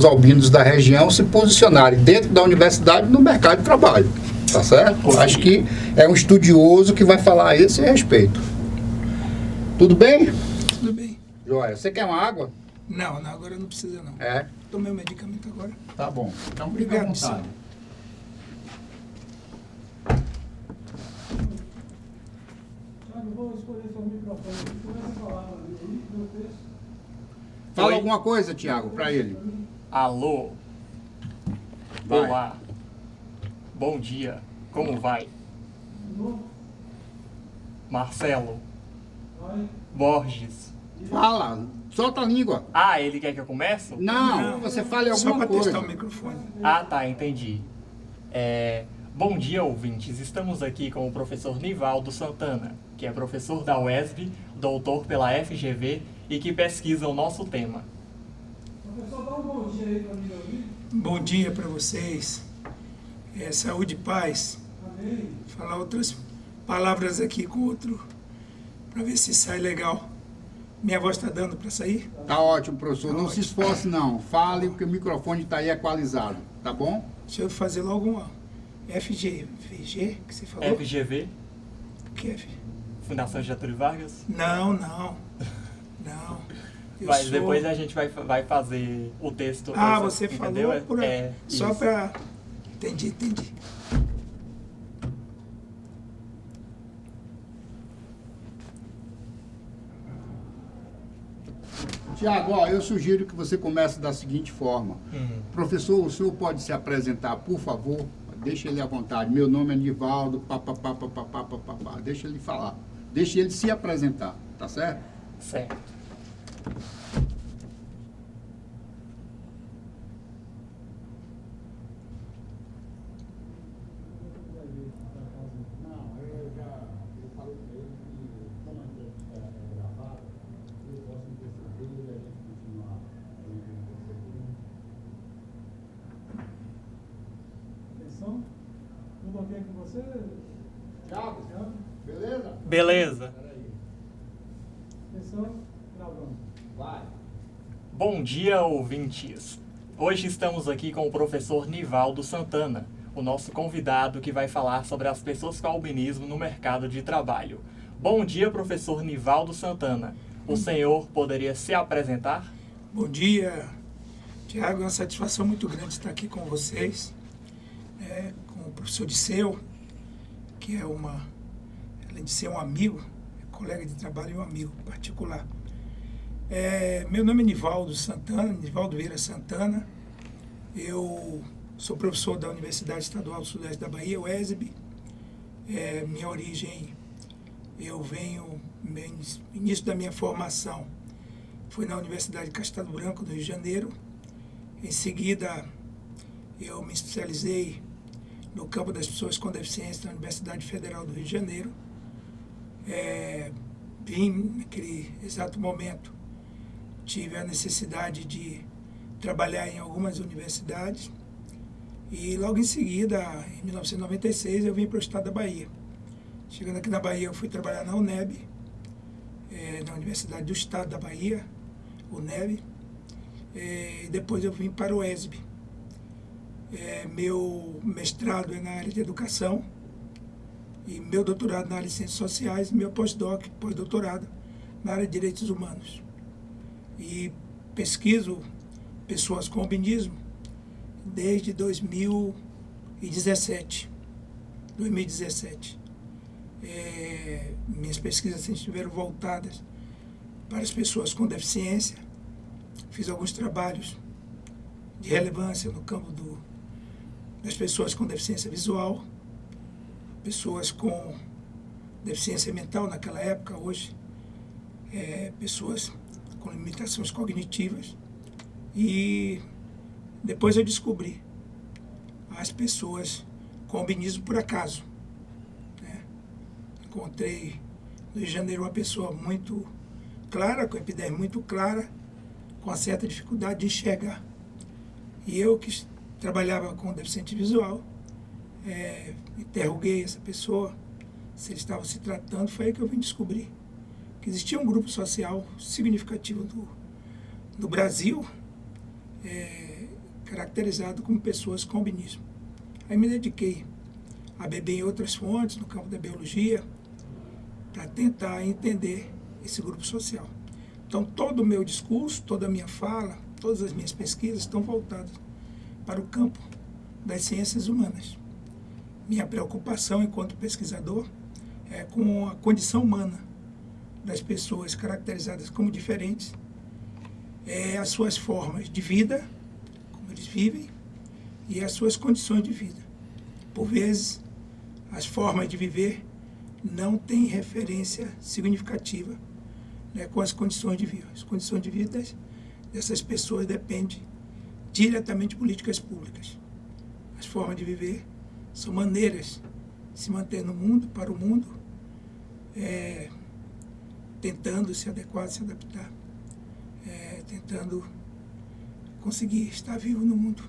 os albinos da região se posicionarem dentro da universidade no mercado de trabalho. Tá certo? Acho que é um estudioso que vai falar a esse respeito. Tudo bem? Tudo bem. Joia. Você quer uma água? Não, agora não precisa não. É? Tomei o medicamento agora. Tá bom. Então, Obrigado, fica à vontade. Vou escolher seu microfone. Começa a falar aí, meu texto. Fala Oi. alguma coisa, Tiago, para ele. Alô? Vai. Olá. Bom dia. Como vai? Marcelo. Vai. Borges. Fala. Solta a língua. Ah, ele quer que eu comece? Não, você fale Só alguma para testar coisa. o microfone. Ah, tá, entendi. Bom dia, ouvintes. Estamos aqui com o professor Nivaldo Santana, que é professor da UESB, doutor pela FGV e que pesquisa o nosso tema. Professor, dá um bom dia aí para mim ouvir. Bom dia para vocês. Saúde e paz. Amém. Falar outras palavras aqui com outro, para ver se sai legal. Minha voz está dando para sair? Tá ótimo, professor. Tá Não ótimo. se esforce, não. Fale, porque o microfone está aí equalizado. Tá bom? Deixa eu fazer logo uma FGV, que você falou? FGV, O que é? Fundação Getúlio Vargas. Não. Eu Mas sou- depois a gente vai fazer o texto. Ah, você entendeu? falou por... só isso. para... Entendi. Tiago, eu sugiro que você comece da seguinte forma. Professor, o senhor pode se apresentar, por favor? Deixa ele à vontade. Meu nome é Nivaldo, papapá. Deixa ele falar. Deixa ele se apresentar, tá certo? Certo. Não, eu falei para ele que, como a entrevista é gravada, eu posso interceder e a gente continuar Atenção. Tudo ok com você? Tiago, beleza? Beleza. Atenção. Gravando. Vai. Bom dia, ouvintes. Hoje estamos aqui com o professor Nivaldo Santana, o nosso convidado que vai falar sobre as pessoas com albinismo no mercado de trabalho. Bom dia, professor Nivaldo Santana. O senhor poderia se apresentar? Bom dia, Tiago. É uma satisfação muito grande estar aqui com vocês, com o professor Disseu, que além de ser um amigo, é colega de trabalho e um amigo particular. Meu nome é Nivaldo Santana, Nivaldo Vieira Santana. Eu sou professor da Universidade Estadual do Sudeste da Bahia, UESB. Minha origem, início da minha formação foi na Universidade de Castelo Branco, do Rio de Janeiro. Em seguida, eu me especializei no campo das pessoas com deficiência na Universidade Federal do Rio de Janeiro. Vim naquele exato momento, tive a necessidade de trabalhar em algumas universidades e logo em seguida, em 1996, eu vim para o estado da Bahia. Chegando aqui na Bahia, eu fui trabalhar na UNEB, na Universidade do Estado da Bahia, UNEB, e depois eu vim para o UESB. Meu mestrado é na área de educação e meu doutorado na área de ciências sociais e meu pós-doutorado na área de direitos humanos. E pesquiso pessoas com albinismo desde 2017. Minhas pesquisas sempre estiveram voltadas para as pessoas com deficiência. Fiz alguns trabalhos de relevância no campo das pessoas com deficiência visual, pessoas com deficiência mental naquela época, hoje, pessoas com limitações cognitivas. E depois eu descobri as pessoas com albinismo por acaso. Encontrei no Rio de Janeiro uma pessoa muito clara, com epiderme muito clara, com uma certa dificuldade de enxergar. E eu, que trabalhava com deficiente visual, interroguei essa pessoa, se eles estavam se tratando. Foi aí que eu vim descobrir que existia um grupo social significativo no Brasil, caracterizado como pessoas com albinismo. Aí me dediquei a beber em outras fontes, no campo da biologia, para tentar entender esse grupo social. Então, todo o meu discurso, toda a minha fala, todas as minhas pesquisas estão voltadas para o campo das ciências humanas. Minha preocupação enquanto pesquisador é com a condição humana das pessoas caracterizadas como diferentes, as suas formas de vida, como eles vivem, e as suas condições de vida. Por vezes, as formas de viver não têm referência significativa, né, com as condições de vida. As condições de vida dessas pessoas dependem diretamente de políticas públicas. As formas de viver são maneiras de se manter no mundo, para o mundo, tentando se adequar, se adaptar, tentando conseguir estar vivo no mundo.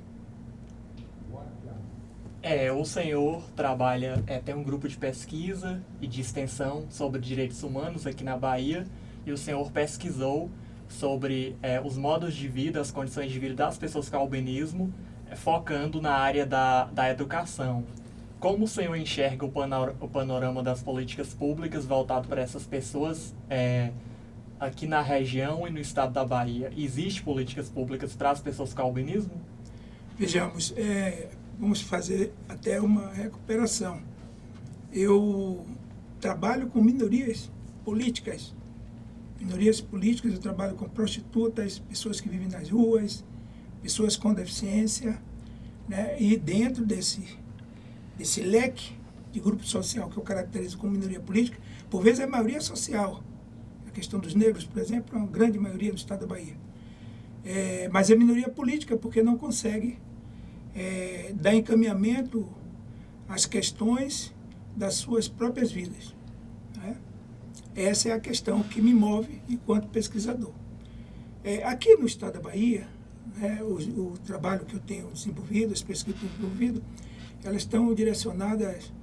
O senhor trabalha, tem um grupo de pesquisa e de extensão sobre direitos humanos aqui na Bahia, e o senhor pesquisou sobre os modos de vida, as condições de vida das pessoas com albinismo, focando na área da educação. Como o senhor enxerga o panorama das políticas públicas voltado para essas pessoas aqui na região e no estado da Bahia? Existem políticas públicas para as pessoas com albinismo? Vejamos, vamos fazer até uma recuperação. Eu trabalho com minorias políticas. Eu trabalho com prostitutas, pessoas que vivem nas ruas, pessoas com deficiência, né? E dentro desse leque de grupo social que eu caracterizo como minoria política, por vezes é maioria social. A questão dos negros, por exemplo, é uma grande maioria no estado da Bahia. Mas é minoria política porque não consegue dar encaminhamento às questões das suas próprias vidas, né? Essa é a questão que me move enquanto pesquisador. Aqui no estado da Bahia, né, o trabalho que eu tenho desenvolvido, as pesquisas que eu tenho desenvolvido, elas estão direcionadas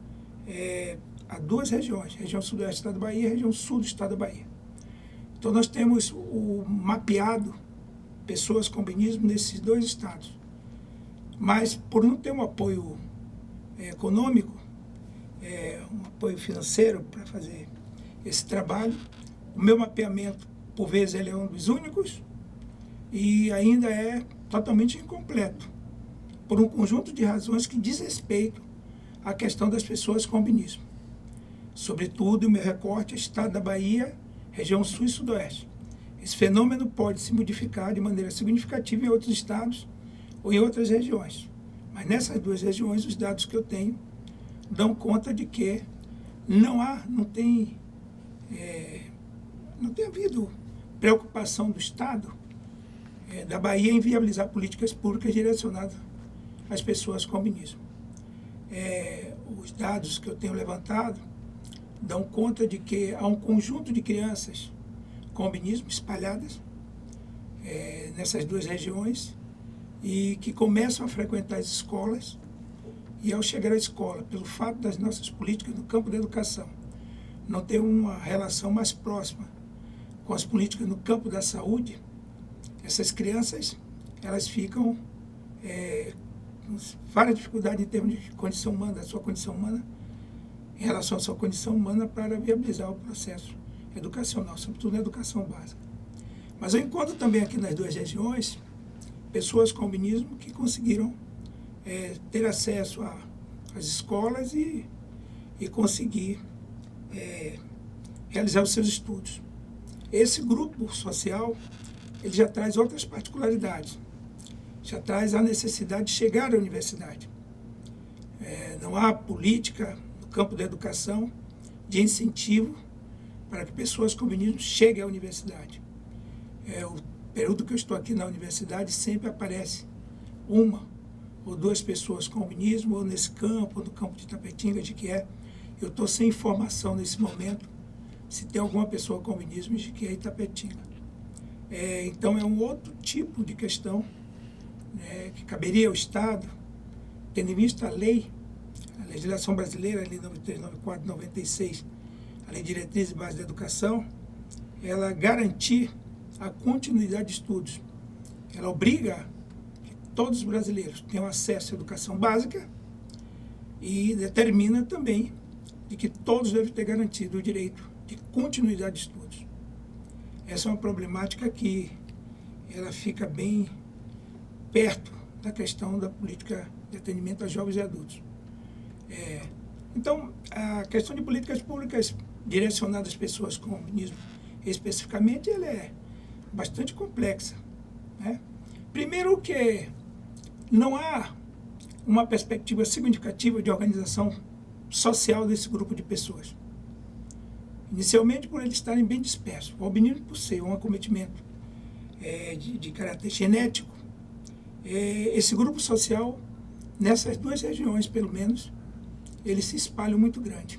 a duas regiões, região sudoeste do estado da Bahia e região sul do estado da Bahia. Então nós temos o mapeado pessoas com albinismo nesses dois estados. Mas por não ter um apoio econômico, um apoio financeiro para fazer esse trabalho, o meu mapeamento, por vezes, ele é um dos únicos e ainda é totalmente incompleto, por um conjunto de razões que diz respeito à questão das pessoas com albinismo. Sobretudo, o meu recorte é o estado da Bahia, região sul e sudoeste. Esse fenômeno pode se modificar de maneira significativa em outros estados ou em outras regiões. Mas nessas duas regiões, os dados que eu tenho dão conta de que não tem havido preocupação do Estado, da Bahia, em viabilizar políticas públicas direcionadas às pessoas com albinismo. Os dados que eu tenho levantado dão conta de que há um conjunto de crianças com albinismo espalhadas nessas duas regiões e que começam a frequentar as escolas e, ao chegar à escola, pelo fato das nossas políticas no campo da educação não ter uma relação mais próxima com as políticas no campo da saúde, essas crianças elas ficam com várias dificuldades em termos de condição humana, da sua condição humana, em relação à sua condição humana para viabilizar o processo educacional, sobretudo na educação básica. Mas eu encontro também aqui nas duas regiões pessoas com albinismo que conseguiram ter acesso às escolas e conseguir realizar os seus estudos. Esse grupo social ele já traz outras particularidades, já traz a necessidade de chegar à universidade. Não há política no campo da educação de incentivo para que pessoas com albinismo cheguem à universidade. O período que eu estou aqui na universidade sempre aparece uma ou duas pessoas com albinismo, ou nesse campo, ou no campo de Itapetinga, de que eu estou sem informação nesse momento se tem alguma pessoa com albinismo de que é Itapetinga. Então é um outro tipo de questão, né, que caberia ao Estado, tendo em vista a legislação brasileira, a Lei 9394 de 96, a Lei de Diretrizes e Bases da Educação, ela garantir a continuidade de estudos. Ela obriga que todos os brasileiros tenham acesso à educação básica e determina também de que todos devem ter garantido o direito de continuidade de estudos. Essa é uma problemática que ela fica bem perto da questão da política de atendimento a jovens e adultos. Então, a questão de políticas públicas direcionadas às pessoas com albinismo, especificamente, ela é bastante complexa, né? Primeiro que não há uma perspectiva significativa de organização social desse grupo de pessoas. Inicialmente, por eles estarem bem dispersos. O albinismo, por ser um acometimento de caráter genético, esse grupo social, nessas duas regiões, pelo menos, ele se espalha muito grande.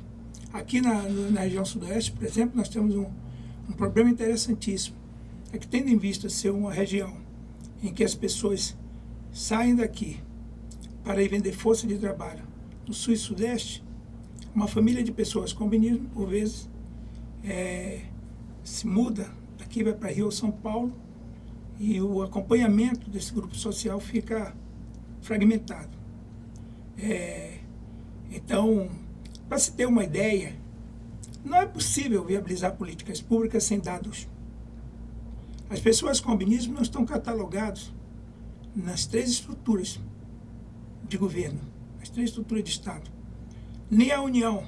Aqui na região sudoeste, por exemplo, nós temos um problema interessantíssimo. É que, tendo em vista ser uma região em que as pessoas saem daqui para ir vender força de trabalho no sul e sudeste, uma família de pessoas com albinismo, por vezes, se muda, daqui vai para Rio ou São Paulo, e o acompanhamento desse grupo social fica fragmentado. Então, para se ter uma ideia, não é possível viabilizar políticas públicas sem dados. As pessoas com albinismo não estão catalogadas nas 3 estruturas de governo, nas 3 estruturas de Estado. Nem a União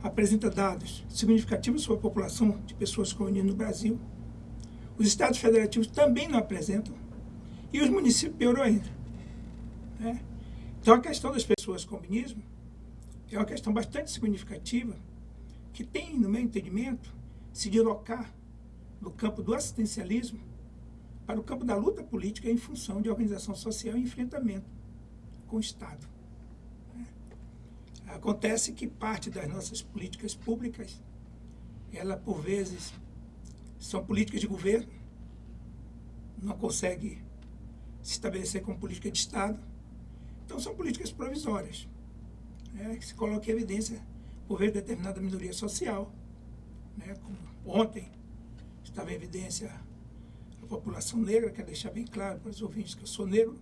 apresenta dados significativos sobre a população de pessoas com albinismo no Brasil. Os Estados federativos também não apresentam. E os municípios piorou ainda, né? Então, a questão das pessoas com albinismo é uma questão bastante significativa que tem, no meu entendimento, se deslocar do campo do assistencialismo para o campo da luta política em função de organização social e enfrentamento com o Estado. Acontece que parte das nossas políticas públicas, ela, por vezes, são políticas de governo, não consegue se estabelecer como política de Estado, então são políticas provisórias, que se coloca em evidência por ver determinada minoria social, como ontem estava em evidência a população negra, quero deixar bem claro para os ouvintes que eu sou negro,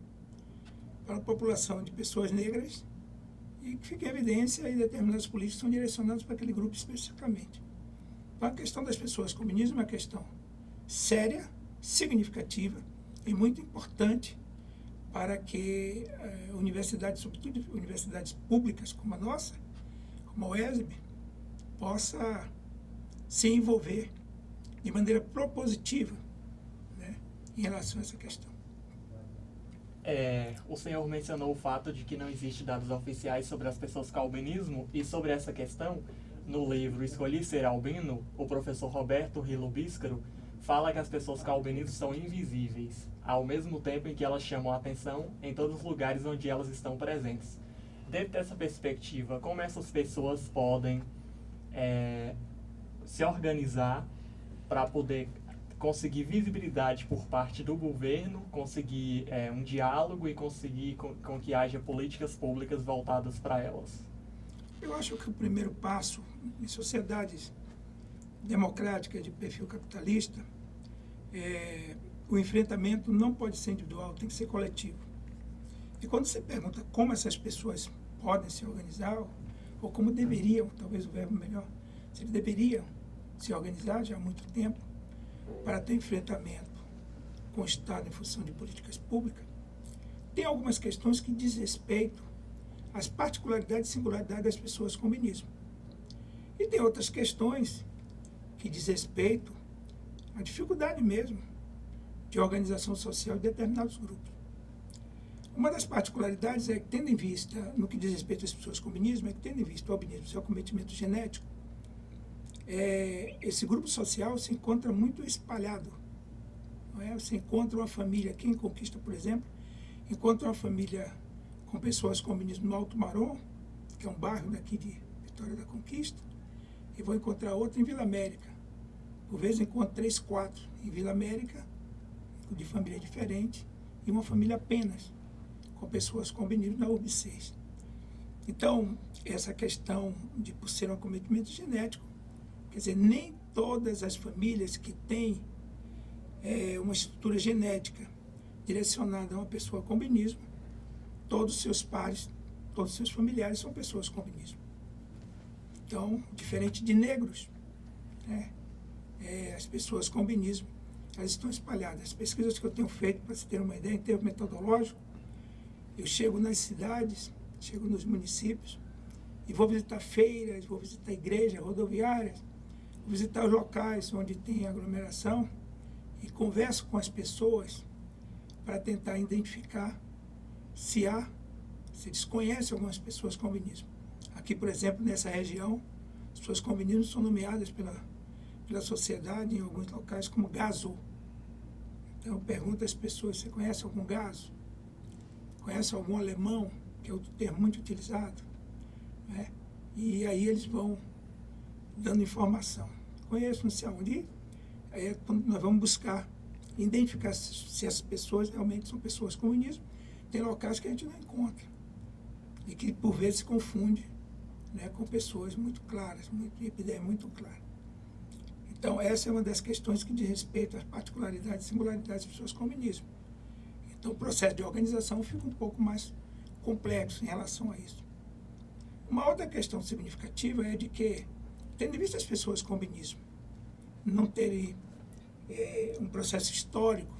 para a população de pessoas negras, e que fica em evidência e determinadas políticas são direcionadas para aquele grupo especificamente. Então, a questão das pessoas com albinismo é uma questão séria, significativa e muito importante para que universidades, sobretudo universidades públicas como a nossa, como a UESB, possa se envolver de maneira propositiva, em relação a essa questão. O senhor mencionou o fato de que não existe dados oficiais sobre as pessoas com albinismo, e sobre essa questão, no livro Escolhi Ser Albino, o professor Roberto Rilo Bíscaro fala que as pessoas com albinismo são invisíveis, ao mesmo tempo em que elas chamam a atenção em todos os lugares onde elas estão presentes. Dentro dessa perspectiva, como essas pessoas podem se organizar para poder conseguir visibilidade por parte do governo, conseguir um diálogo e conseguir com que haja políticas públicas voltadas para elas? Eu acho que o primeiro passo em sociedades democráticas de perfil capitalista, o enfrentamento não pode ser individual, tem que ser coletivo. E quando você pergunta como essas pessoas podem se organizar, ou como deveriam, talvez o verbo melhor, se eles deveriam se organizar já há muito tempo, para ter enfrentamento com o Estado em função de políticas públicas, tem algumas questões que diz respeito às particularidades e singularidades das pessoas com albinismo. E tem outras questões que diz respeito à dificuldade mesmo de organização social de determinados grupos. Uma das particularidades é que, tendo em vista, no que diz respeito às pessoas com albinismo, é que, tendo em vista o albinismo, seu acometimento genético, esse grupo social se encontra muito espalhado. Você encontra uma família aqui em Conquista, por exemplo, encontra uma família com pessoas com albinismo no Alto Marom, que é um bairro daqui de Vitória da Conquista, e vou encontrar outra em Vila América. Por vezes encontro 3, 4 em Vila América, de família diferente, e uma família apenas com pessoas com albinismo na URB 6. Então, essa questão de por ser um acometimento genético, quer dizer, nem todas as famílias que têm uma estrutura genética direcionada a uma pessoa com albinismo, todos os seus pares, todos os seus familiares são pessoas com albinismo. Então, diferente de negros, né, as pessoas com albinismo, elas estão espalhadas. As pesquisas que eu tenho feito, para se ter uma ideia, em termos metodológicos, eu chego nas cidades, chego nos municípios, e vou visitar feiras, vou visitar igrejas, rodoviárias, vou visitar os locais onde tem aglomeração e converso com as pessoas para tentar identificar se eles conhecem algumas pessoas com albinismo. Aqui, por exemplo, nessa região, as pessoas com albinismo são nomeadas pela sociedade em alguns locais como gaso. Então eu pergunto às pessoas, você conhece algum gaso? Conhece algum alemão, que é outro termo muito utilizado? Né? E aí eles vão dando informação. Conheço, não sei aonde. Aí é quando nós vamos buscar identificar se as pessoas realmente são pessoas com albinismo. Tem locais que a gente não encontra e que por vezes se confunde, né, com pessoas muito claras, de epidemia muito clara. Então essa é uma das questões que diz respeito às particularidades e singularidades das pessoas com albinismo. Então o processo de organização fica um pouco mais complexo em relação a isso. Uma outra questão significativa é de que, tendo em vista as pessoas com albinismo não terem um processo histórico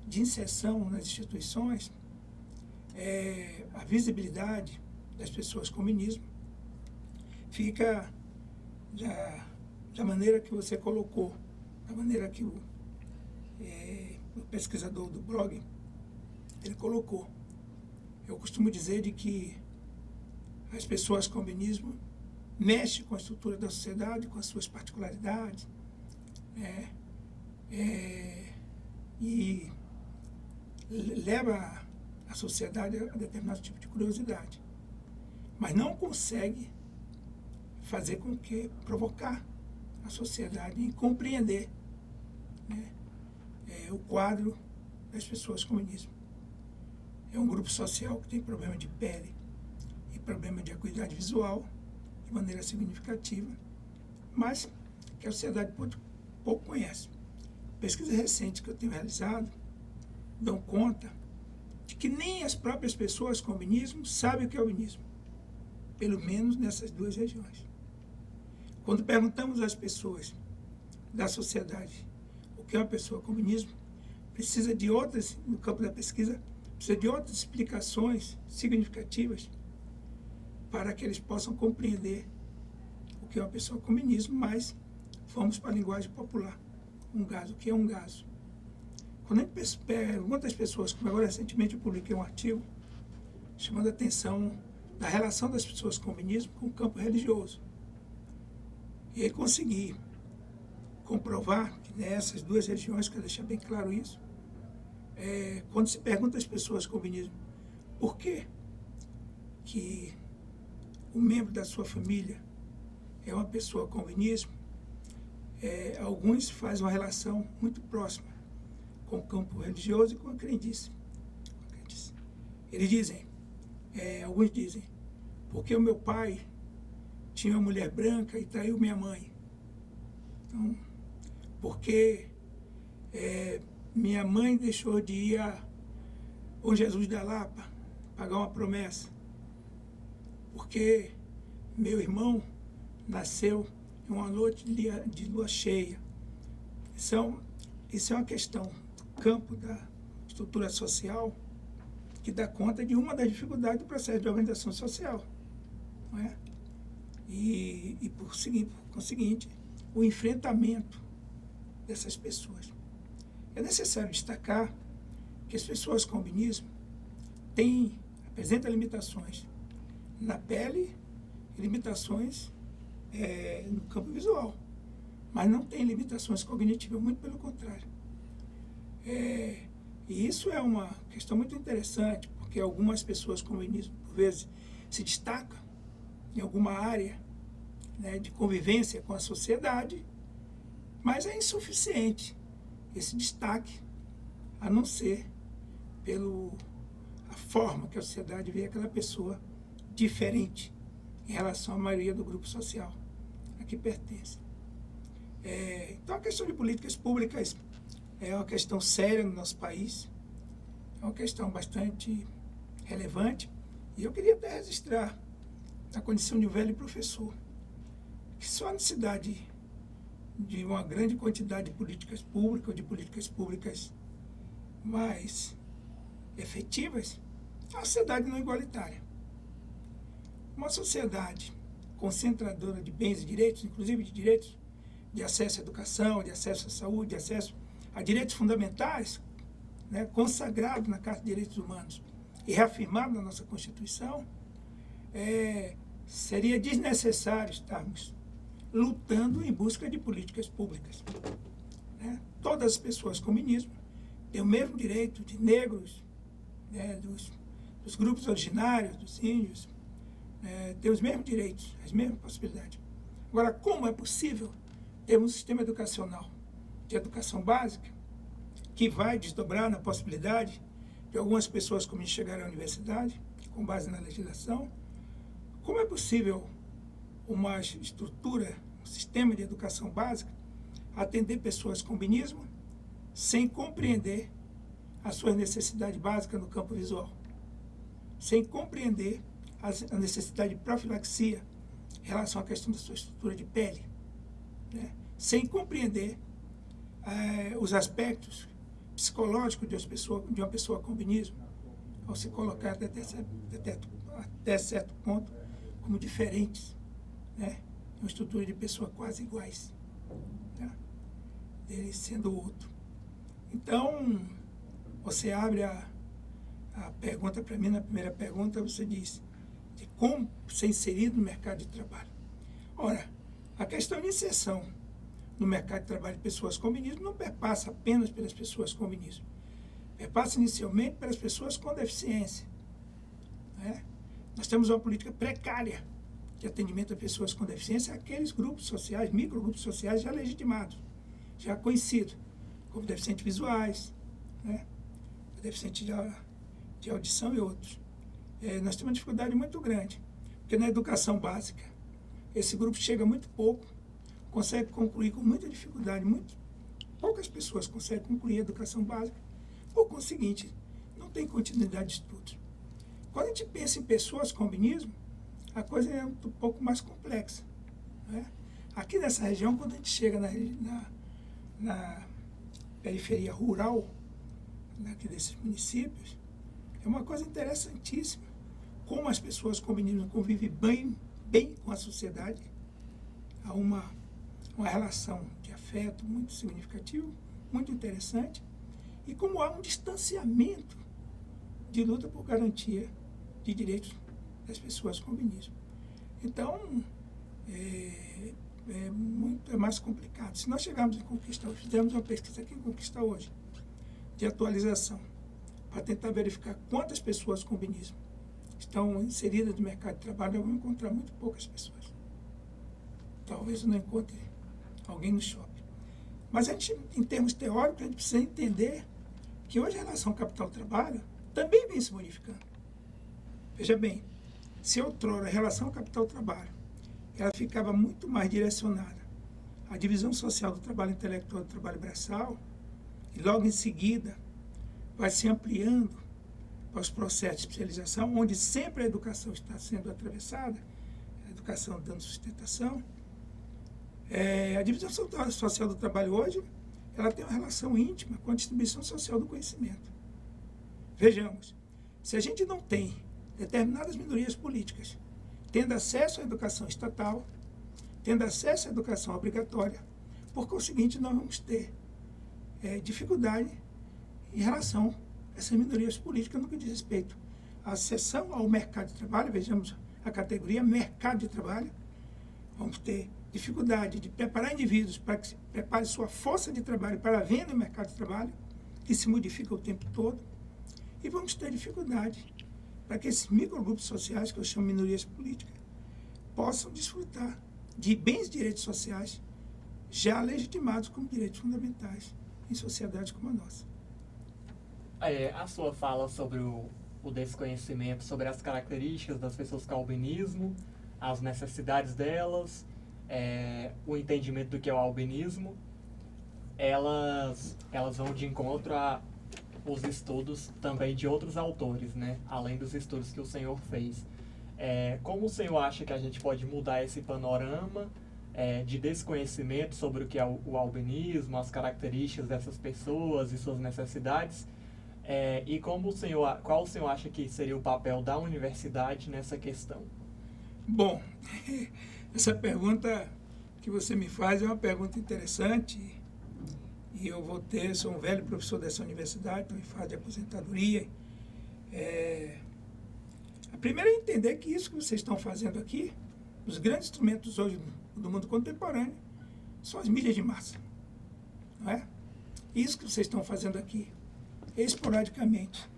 de inserção nas instituições, a visibilidade das pessoas com albinismo fica da maneira que você colocou, da maneira que o pesquisador do blog ele colocou. Eu costumo dizer de que as pessoas com albinismo mexem com a estrutura da sociedade, com as suas particularidades, e leva a sociedade a determinado tipo de curiosidade, mas não consegue fazer com que provocar a sociedade em compreender, né, o quadro das pessoas com albinismo. É um grupo social que tem problema de pele e problema de acuidade visual de maneira significativa, mas que a sociedade pouco conhece. Pesquisas recentes que eu tenho realizado dão conta de que nem as próprias pessoas com albinismo sabem o que é albinismo, pelo menos nessas duas regiões. Quando perguntamos às pessoas da sociedade o que é uma pessoa com albinismo, precisa de outras, no campo da pesquisa, precisa de outras explicações significativas para que eles possam compreender o que é uma pessoa com albinismo, mas vamos para a linguagem popular. Um gaso, o que é um gaso? Quando a gente pergunta às pessoas, como agora recentemente eu publiquei um artigo chamando a atenção da relação das pessoas com albinismo com o campo religioso. E aí consegui comprovar que nessas duas regiões, quero deixar bem claro isso, quando se pergunta às pessoas com albinismo por que um membro da sua família é uma pessoa com albinismo, alguns fazem uma relação muito próxima com o campo religioso e com a crendice. Eles dizem, alguns dizem, porque o meu pai tinha uma mulher branca e traiu minha mãe. Então, porque minha mãe deixou de ir a Bom Jesus da Lapa pagar uma promessa. Porque meu irmão nasceu em uma noite de lua cheia. Isso é uma questão do campo da estrutura social que dá conta de uma das dificuldades do processo de organização social. Não é? E por conseguinte, o enfrentamento dessas pessoas. É necessário destacar que as pessoas com albinismo apresentam limitações na pele e limitações no campo visual, mas não tem limitações cognitivas, muito pelo contrário. E isso é uma questão muito interessante, porque algumas pessoas com albinismo, por vezes, se destacam em alguma área, né, de convivência com a sociedade, mas é insuficiente esse destaque, a não ser a forma que a sociedade vê aquela pessoa diferente em relação à maioria do grupo social a que pertence. Então a questão de políticas públicas é uma questão séria no nosso país. É uma questão bastante relevante. E eu queria até registrar, na condição de um velho professor, que só a necessidade de uma grande quantidade de políticas públicas, ou de políticas públicas mais efetivas, é uma sociedade não igualitária. Uma sociedade concentradora de bens e direitos, inclusive de direitos de acesso à educação, de acesso à saúde, de acesso a direitos fundamentais, né, consagrado na Carta de Direitos Humanos e reafirmado na nossa Constituição, seria desnecessário estarmos lutando em busca de políticas públicas. Né? Todas as pessoas com comunismo têm o mesmo direito de negros, né, dos grupos originários, dos índios, têm os mesmos direitos, as mesmas possibilidades. Agora, como é possível termos um sistema educacional de educação básica que vai desdobrar na possibilidade de algumas pessoas comunistas chegarem à universidade, com base na legislação? Como é possível uma estrutura, um sistema de educação básica atender pessoas com albinismo sem compreender as suas necessidades básicas no campo visual, sem compreender a necessidade de profilaxia em relação à questão da sua estrutura de pele, né? Sem compreender os aspectos psicológicos de uma pessoa com albinismo, ao se colocar até certo ponto como diferentes, né? Uma estrutura de pessoas quase iguais, né? Ele sendo outro. Então, você abre a pergunta para mim, na primeira pergunta você diz de como ser inserido no mercado de trabalho. Ora, a questão de inserção no mercado de trabalho de pessoas com albinismo não perpassa apenas pelas pessoas com albinismo, perpassa inicialmente pelas pessoas com deficiência, né? Nós temos uma política precária de atendimento a pessoas com deficiência, aqueles grupos sociais, microgrupos sociais já legitimados, já conhecidos, como deficientes visuais, né? Deficientes de audição e outros. Nós temos uma dificuldade muito grande, porque na educação básica, esse grupo chega muito pouco, consegue concluir com muita dificuldade, poucas pessoas conseguem concluir a educação básica, por conseguinte, não tem continuidade de estudos. Quando a gente pensa em pessoas com albinismo, a coisa é um pouco mais complexa, né? Aqui nessa região, quando a gente chega na periferia rural, aqui desses municípios, é uma coisa interessantíssima, como as pessoas com albinismo convivem bem com a sociedade, há uma relação de afeto muito significativa, muito interessante, e como há um distanciamento de luta por garantia de direitos das pessoas com albinismo. Então, é mais complicado. Se nós chegarmos em Conquista, fizermos uma pesquisa aqui em Conquista hoje, de atualização, para tentar verificar quantas pessoas com albinismo estão inseridas no mercado de trabalho, eu vou encontrar muito poucas pessoas. Talvez eu não encontre alguém no shopping. Mas a gente, em termos teóricos, a gente precisa entender que hoje a relação capital-trabalho também vem se modificando. Veja bem, se outrora a relação capital-trabalho ela ficava muito mais direcionada à divisão social do trabalho intelectual e do trabalho braçal, e logo em seguida vai se ampliando para os processos de especialização, onde sempre a educação está sendo atravessada, a educação dando sustentação. A divisão social do trabalho hoje, ela tem uma relação íntima com a distribuição social do conhecimento. Vejamos, se a gente não tem determinadas minorias políticas tendo acesso à educação estatal, tendo acesso à educação obrigatória, por conseguinte, nós vamos ter dificuldade em relação a essas minorias políticas no que diz respeito à acessão ao mercado de trabalho. Vejamos a categoria mercado de trabalho. Vamos ter dificuldade de preparar indivíduos para que preparem sua força de trabalho para a venda no mercado de trabalho, que se modifica o tempo todo. E vamos ter dificuldade para que esses microgrupos sociais, que eu chamo de minorias políticas, possam desfrutar de bens e direitos sociais já legitimados como direitos fundamentais em sociedades como a nossa. A sua fala sobre o desconhecimento, sobre as características das pessoas com albinismo, as necessidades delas, o entendimento do que é o albinismo, elas vão de encontro os estudos também de outros autores, né? Além dos estudos que o senhor fez. Como o senhor acha que a gente pode mudar esse panorama de desconhecimento sobre o que é o albinismo, as características dessas pessoas e suas necessidades? E qual o senhor acha que seria o papel da universidade nessa questão? Bom, essa pergunta que você me faz é uma pergunta interessante, e eu sou um velho professor dessa universidade, estou em fase de aposentadoria. A primeira é entender que isso que vocês estão fazendo aqui, os grandes instrumentos hoje do mundo contemporâneo, são as mídias de massa, não é? Isso que vocês estão fazendo aqui, esporadicamente,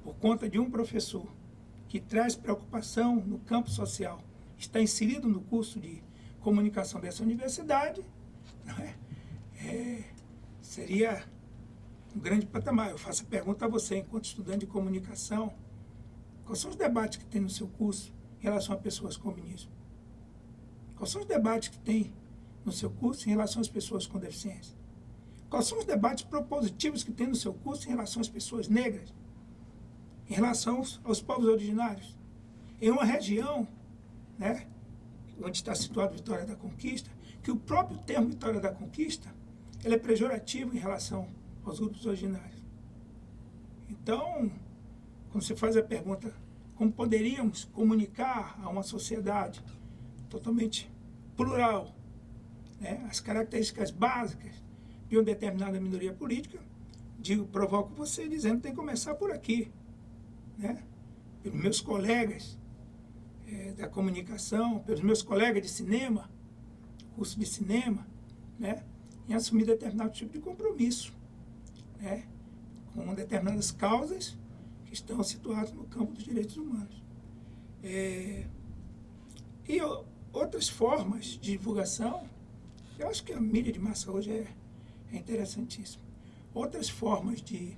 por conta de um professor que traz preocupação no campo social, está inserido no curso de comunicação dessa universidade, não é? Seria um grande patamar. Eu faço a pergunta a você, enquanto estudante de comunicação, quais são os debates que tem no seu curso em relação a pessoas com albinismo? Quais são os debates que tem no seu curso em relação às pessoas com deficiência? Quais são os debates propositivos que tem no seu curso em relação às pessoas negras? Em relação aos povos originários? Em uma região, né, onde está situado Vitória da Conquista, que o próprio termo Vitória da Conquista ele é pejorativo em relação aos grupos originários. Então, quando você faz a pergunta, como poderíamos comunicar a uma sociedade totalmente plural, né, as características básicas de uma determinada minoria política, provoco você dizendo que tem que começar por aqui, né, pelos meus colegas da comunicação, pelos meus colegas de cinema, curso de cinema, né, em assumir determinado tipo de compromisso, né, com determinadas causas que estão situadas no campo dos direitos humanos. E outras formas de divulgação, eu acho que a mídia de massa hoje é interessantíssima. Outras formas de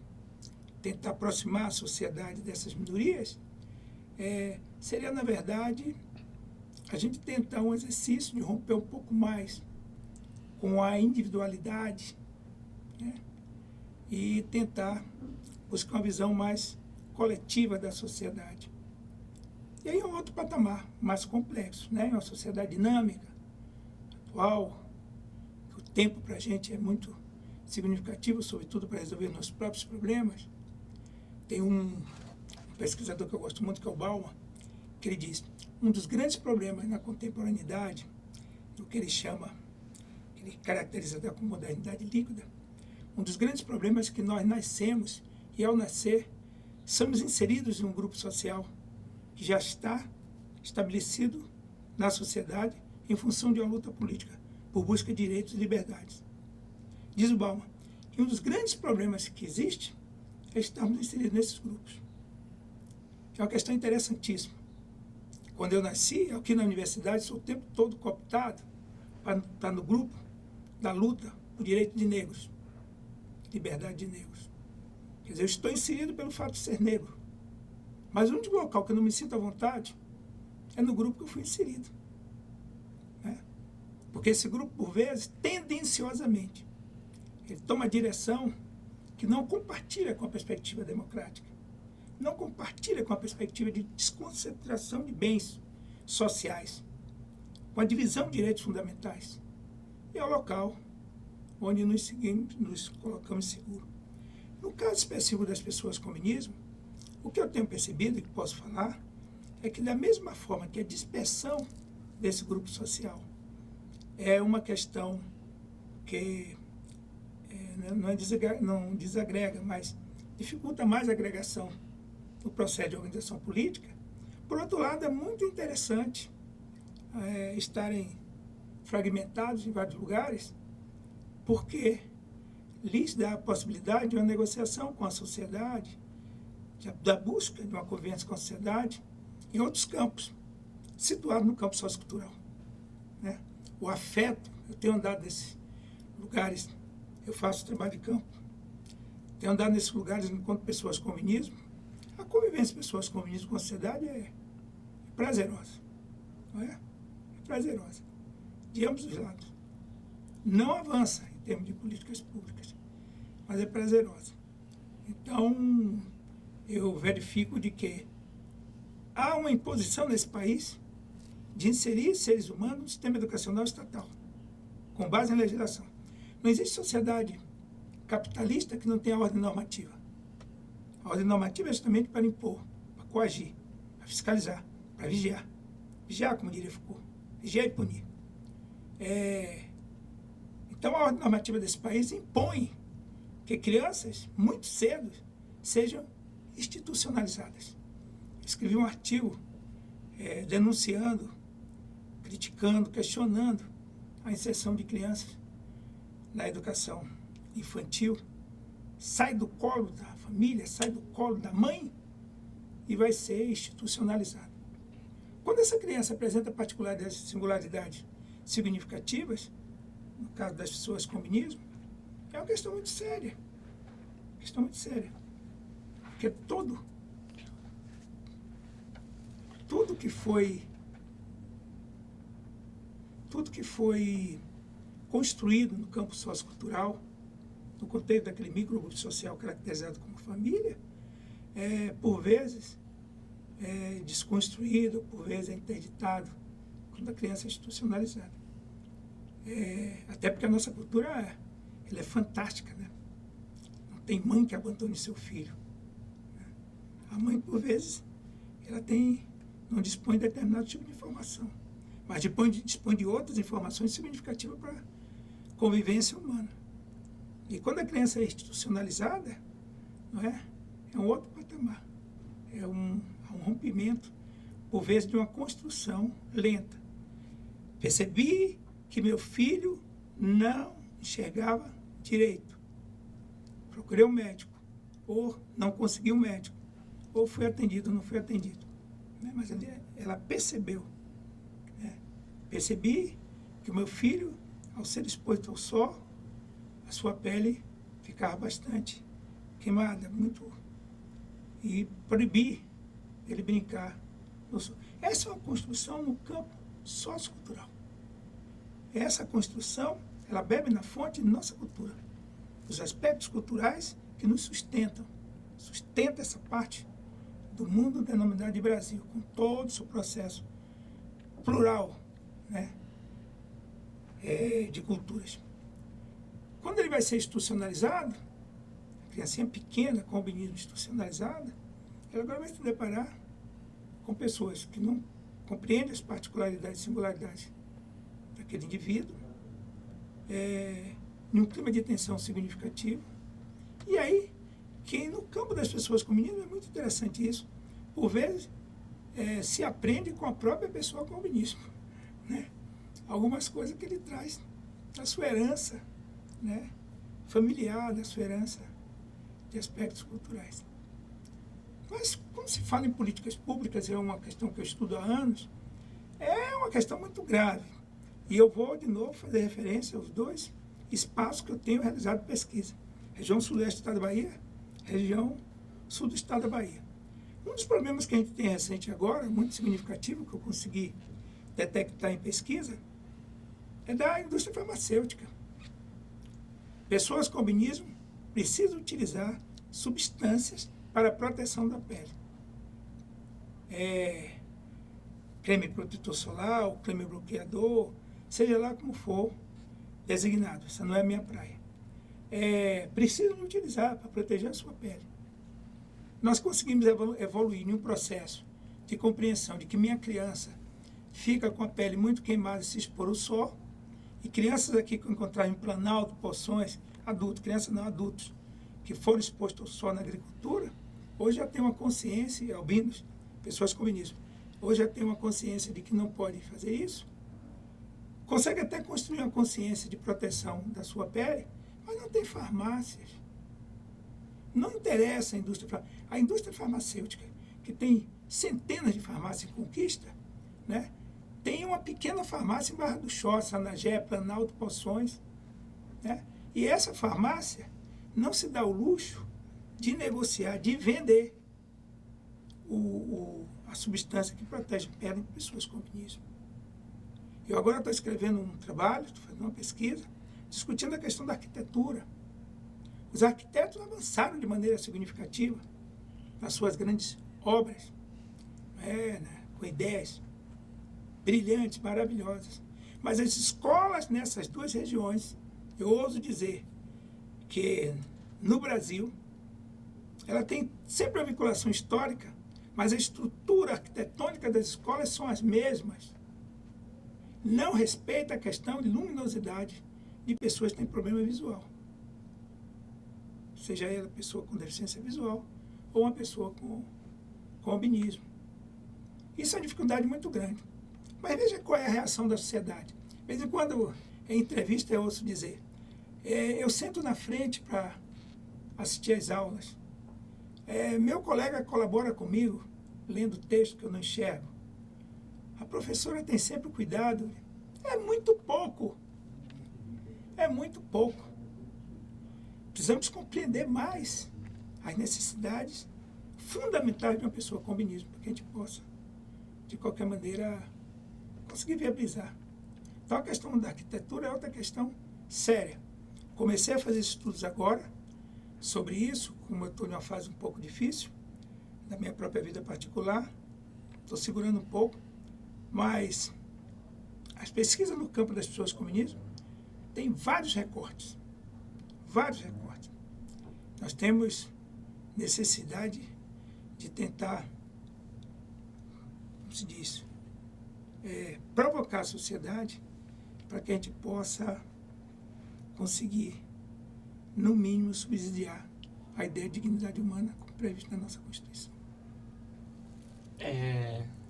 tentar aproximar a sociedade dessas minorias seria, na verdade, a gente tentar um exercício de romper um pouco mais com a individualidade, né, e tentar buscar uma visão mais coletiva da sociedade. E aí é um outro patamar, mais complexo, né? Uma sociedade dinâmica, atual, que o tempo para a gente é muito significativo, sobretudo para resolver nossos próprios problemas. Tem um pesquisador que eu gosto muito, que é o Bauman, que ele diz, um dos grandes problemas na contemporaneidade, do que ele chama, ele caracteriza como modernidade líquida, um dos grandes problemas é que nós nascemos e, ao nascer, somos inseridos em um grupo social que já está estabelecido na sociedade em função de uma luta política por busca de direitos e liberdades. Diz o Bauman, que um dos grandes problemas que existe é estarmos inseridos nesses grupos. É uma questão interessantíssima. Quando eu nasci, aqui na universidade, sou o tempo todo cooptado para estar no grupo da luta por direito de negros, liberdade de negros. Quer dizer, eu estou inserido pelo fato de ser negro. Mas o único local que eu não me sinto à vontade é no grupo que eu fui inserido. Né? Porque esse grupo, por vezes, tendenciosamente, ele toma a direção que não compartilha com a perspectiva democrática, não compartilha com a perspectiva de desconcentração de bens sociais, com a divisão de direitos fundamentais. E é o local onde nos colocamos seguros. No caso específico das pessoas com albinismo, o que eu tenho percebido e que posso falar é que, da mesma forma que a dispersão desse grupo social é uma questão que não desagrega, mas dificulta mais a agregação no processo de organização política, por outro lado, é muito interessante estarem fragmentados em vários lugares, porque lhes dá a possibilidade de uma negociação com a sociedade, da busca de uma convivência com a sociedade em outros campos, situados no campo sociocultural. Né? O afeto, eu tenho andado nesses lugares, eu faço trabalho de campo, tenho andado nesses lugares enquanto pessoas com albinismo, a convivência de pessoas com albinismo com a sociedade é prazerosa, não é? É prazerosa, de ambos os lados. Não avança em termos de políticas públicas, mas é prazerosa. Então, eu verifico de que há uma imposição nesse país de inserir seres humanos no sistema educacional estatal, com base em legislação. Não existe sociedade capitalista que não tenha ordem normativa. A ordem normativa é justamente para impor, para coagir, para fiscalizar, para vigiar. Vigiar, como diria Foucault. Vigiar e punir. Então, a ordem normativa desse país impõe que crianças, muito cedo, sejam institucionalizadas. Escrevi um artigo denunciando, criticando, questionando a inserção de crianças na educação infantil. Sai do colo da família, sai do colo da mãe e vai ser institucionalizada. Quando essa criança apresenta particularidades, singularidades significativas, no caso das pessoas com albinismo, é uma questão muito séria. Questão muito séria. Porque tudo que foi construído no campo sociocultural, no contexto daquele microgrupo social caracterizado como família, por vezes é desconstruído, por vezes é interditado, quando a criança é institucionalizada. Até porque a nossa cultura ela é fantástica, né? Não tem mãe que abandone seu filho. A mãe, por vezes, ela não dispõe de determinado tipo de informação, mas dispõe de outras informações significativas para a convivência humana. E quando a criança é institucionalizada, não é um outro patamar. É um rompimento, por vezes, de uma construção lenta. Percebi que meu filho não enxergava direito. Procurei um médico, ou não consegui um médico, ou fui atendido ou não fui atendido. Mas ela percebeu. Percebi que o meu filho, ao ser exposto ao sol, a sua pele ficava bastante queimada, e proibi ele brincar no sol. Essa é uma construção no campo sociocultural. Essa construção, ela bebe na fonte de nossa cultura. Os aspectos culturais que nos sustentam. Sustenta essa parte do mundo denominado de Brasil, com todo o seu processo plural, né, de culturas. Quando ele vai ser institucionalizado, a criancinha pequena, com albinismo institucionalizada, ela agora vai se deparar com pessoas que não compreendem as particularidades e singularidades daquele indivíduo, em um clima de tensão significativo. E aí, que no campo das pessoas com albinismo é muito interessante isso, por vezes se aprende com a própria pessoa com albinismo, né? Algumas coisas que ele traz da sua herança, né, familiar, da sua herança de aspectos culturais. Mas, quando se fala em políticas públicas, é uma questão que eu estudo há anos, é uma questão muito grave. E eu vou, de novo, fazer referência aos dois espaços que eu tenho realizado pesquisa. Região Sudeste do Estado da Bahia, região Sul do Estado da Bahia. Um dos problemas que a gente tem recente agora, muito significativo, que eu consegui detectar em pesquisa, é da indústria farmacêutica. Pessoas com albinismo precisam utilizar substâncias para a proteção da pele. Creme protetor solar, creme bloqueador, seja lá como for designado. Essa não é a minha praia. Precisam utilizar para proteger a sua pele. Nós conseguimos evoluir em um processo de compreensão de que minha criança fica com a pele muito queimada se expor ao sol, e crianças aqui que eu encontrava em Planalto, Poções, adultos, crianças não adultos, que foram expostos ao sol na agricultura, hoje já tem uma consciência, albinos, pessoas com albinismo, hoje já tem uma consciência de que não pode fazer isso, consegue até construir uma consciência de proteção da sua pele, mas não tem farmácias. Não interessa a indústria farmacêutica, que tem centenas de farmácias em conquista, né? Tem uma pequena farmácia em Barra do Chó, Sanagé, Planalto, Poções, né? E essa farmácia não se dá o luxo de negociar, de vender a substância que protege a pele de pessoas com albinismo. Eu agora estou escrevendo um trabalho, estou fazendo uma pesquisa, discutindo a questão da arquitetura. Os arquitetos avançaram de maneira significativa nas suas grandes obras, com ideias brilhantes, maravilhosas. Mas as escolas nessas duas regiões, eu ouso dizer que no Brasil, ela tem sempre uma vinculação histórica, mas a estrutura arquitetônica das escolas são as mesmas. Não respeita a questão de luminosidade de pessoas que têm problema visual. Seja ela pessoa com deficiência visual ou uma pessoa com albinismo. Isso é uma dificuldade muito grande. Mas veja qual é a reação da sociedade. De vez em quando, em entrevista, eu ouço dizer, eu sento na frente para assistir às aulas. Meu colega colabora comigo, lendo texto que eu não enxergo. A professora tem sempre cuidado. É muito pouco. É muito pouco. Precisamos compreender mais as necessidades fundamentais de uma pessoa com albinismo, para que a gente possa, de qualquer maneira, conseguir viabilizar. Então, a questão da arquitetura é outra questão séria. Comecei a fazer estudos agora sobre isso, como eu estou em uma fase um pouco difícil, da minha própria vida particular, estou segurando um pouco, mas as pesquisas no campo das pessoas com albinismo têm vários recortes. Vários recortes. Nós temos necessidade de tentar, como se diz, provocar a sociedade para que a gente possa conseguir, no mínimo, subsidiar a ideia de dignidade humana como previsto na nossa Constituição.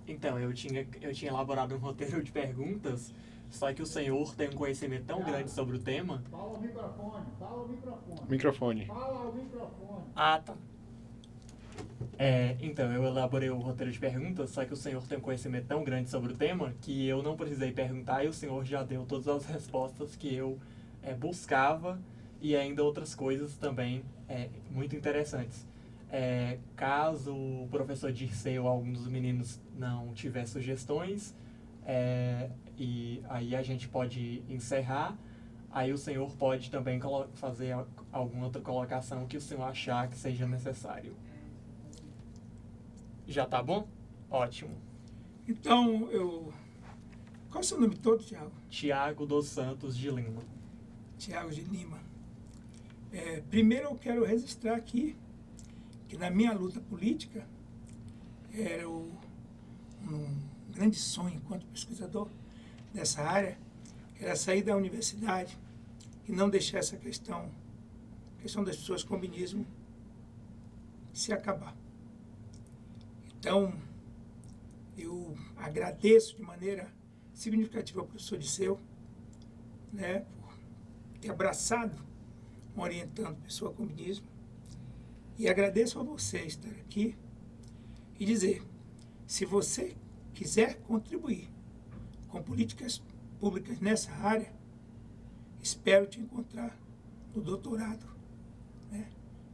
Então, eu tinha elaborado um roteiro de perguntas, só que o senhor tem um conhecimento tão grande sobre o tema. Fala ao microfone, fala ao microfone. Microfone. Fala ao microfone. Ah, tá. Então, eu elaborei o roteiro de perguntas, só que o senhor tem um conhecimento tão grande sobre o tema que eu não precisei perguntar e o senhor já deu todas as respostas que eu buscava e ainda outras coisas também muito interessantes. Caso o professor Dirceu ou algum dos meninos não tiver sugestões, e aí a gente pode encerrar, aí o senhor pode também fazer alguma outra colocação que o senhor achar que seja necessário. Já tá bom? Ótimo. Então, qual é o seu nome todo, Tiago? Tiago dos Santos de Lima. Tiago de Lima. Primeiro eu quero registrar aqui que na minha luta política era um grande sonho enquanto pesquisador dessa área, era sair da universidade e não deixar essa questão das pessoas com albinismo se acabar. Então, eu agradeço de maneira significativa ao professor Dirceu, por ter abraçado uma orientando pessoa com albinismo, e agradeço a você estar aqui e dizer, se você quiser contribuir com políticas públicas nessa área, espero te encontrar no doutorado,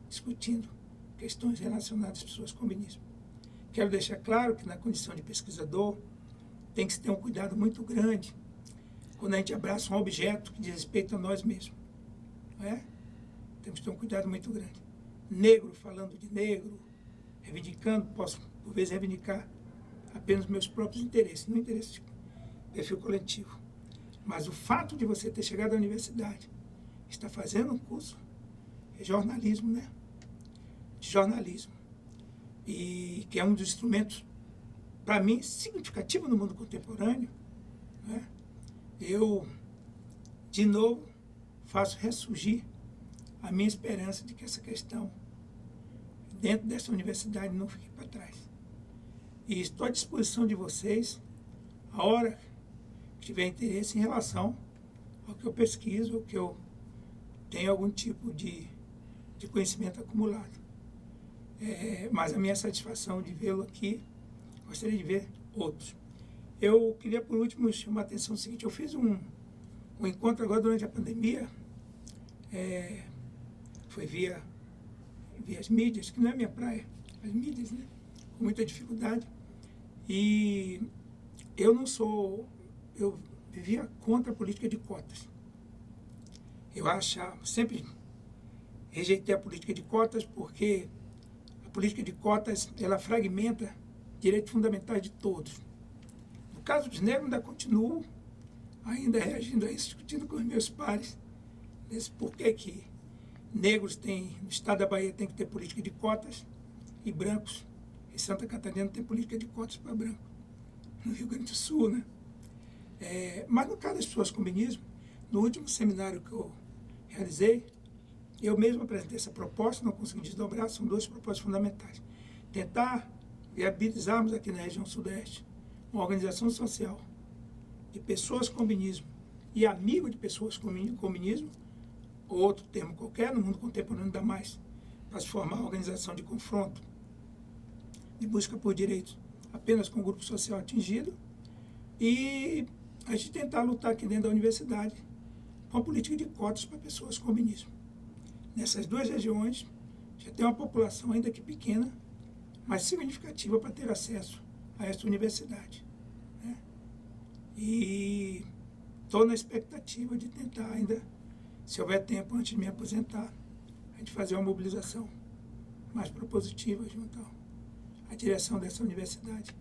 discutindo questões relacionadas às pessoas com albinismo. Quero deixar claro que na condição de pesquisador tem que se ter um cuidado muito grande quando a gente abraça um objeto que diz respeito a nós mesmos. Temos que ter um cuidado muito grande. Negro falando de negro, reivindicando, posso por vezes reivindicar apenas meus próprios interesses, não interesses de perfil coletivo. Mas o fato de você ter chegado à universidade, estar fazendo um curso, é jornalismo, de jornalismo, e que é um dos instrumentos, para mim, significativo no mundo contemporâneo, eu, de novo, faço ressurgir a minha esperança de que essa questão, dentro dessa universidade, não fique para trás. E estou à disposição de vocês, a hora que tiver interesse em relação ao que eu pesquiso, ao que eu tenho algum tipo de conhecimento acumulado. Mas a minha satisfação de vê-lo aqui, gostaria de ver outros. Eu queria, por último, chamar a atenção o seguinte, eu fiz um encontro agora durante a pandemia, foi via as mídias, que não é minha praia, as mídias, com muita dificuldade, e eu vivia contra a política de cotas. Eu achava, sempre Rejeitei a política de cotas porque a política de cotas, ela fragmenta direitos fundamentais de todos. No caso dos negros, ainda continuo ainda reagindo a isso, discutindo com os meus pares, nesse porquê que negros têm, no estado da Bahia tem que ter política de cotas, e brancos, em Santa Catarina, tem política de cotas para branco. No Rio Grande do Sul, né? Mas no caso das pessoas com albinismo, no último seminário que eu realizei, eu mesmo apresentei essa proposta, não consegui desdobrar, são duas propostas fundamentais. Tentar viabilizarmos aqui na região sudeste uma organização social de pessoas com albinismo e amigo de pessoas com albinismo, ou outro termo qualquer, no mundo contemporâneo dá mais, para se formar uma organização de confronto, de busca por direitos apenas com o grupo social atingido, e a gente tentar lutar aqui dentro da universidade com a política de cotas para pessoas com albinismo. Nessas duas regiões, já tem uma população ainda que pequena, mas significativa para ter acesso a esta universidade, né? E estou na expectativa de tentar ainda, se houver tempo antes de me aposentar, a gente fazer uma mobilização mais propositiva junto à direção dessa universidade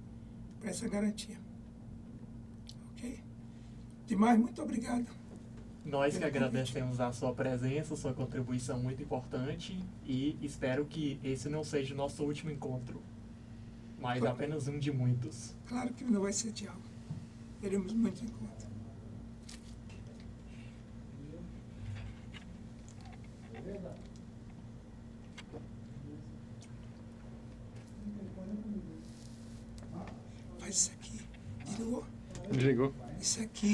para essa garantia. Ok? Demais, muito obrigado. Nós que agradecemos a sua presença, sua contribuição muito importante e espero que esse não seja o nosso último encontro, mas Claro. apenas um de muitos. Claro que não vai ser Tiago. Teremos muito encontro. Faz isso aqui. Desligou? Desligou. Isso aqui